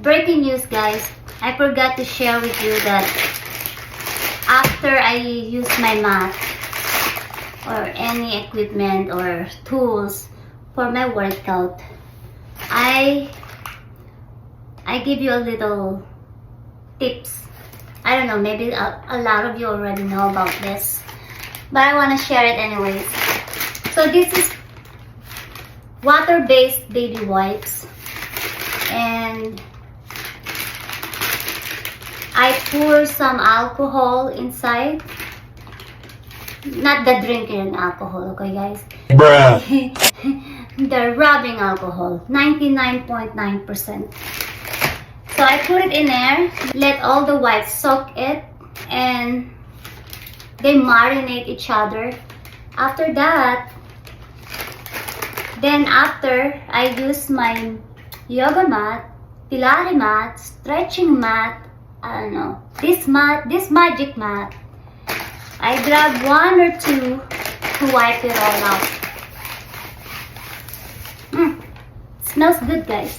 Breaking news, guys. I forgot to share with you that after I use my mat or any equipment or tools for my workout, I give you a little tips. I don't know, maybe a lot of you already know about this, but I want to share it anyways. So this is water-based baby wipes, and I pour some alcohol inside. Not the drinking alcohol, okay guys? Bruh. The rubbing alcohol, 99.9%. So I put it in there, let all the wipes soak it, and they marinate each other. After that, after I use my yoga mat, Pilates mat, stretching mat, I don't know, this magic mat, I grab one or two to wipe it all out. Smells good, guys.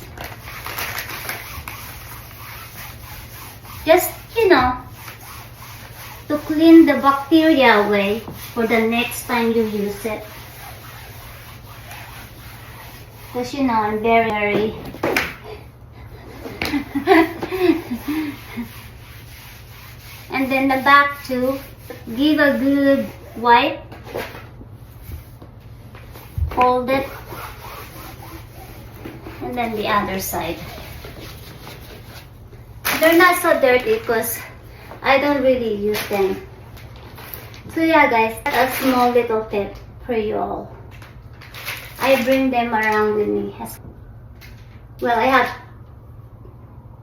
Just, you know, to clean the bacteria away for the next time you use it. Because, you know, I'm very and then the back too, give a good wipe, hold it, and then the other side. They're not so dirty because I don't really use them. So yeah guys, a small little tip for you all. I bring them around with me. Well, I have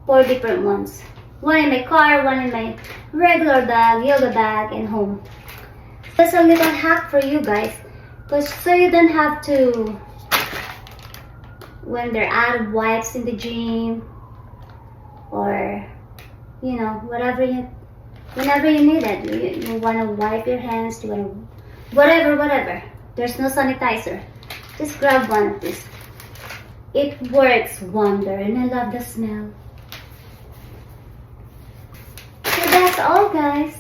4 different ones. One in my car, one in my regular bag, yoga bag, and home. That's a little hack for you guys, so you don't have to, when they're out of wipes in the gym, or you know, whenever you need it, you want to wipe your hands, you want to, whatever. There's no sanitizer. Just grab one of these. It works wonder, and I love the smell. So that's all, guys.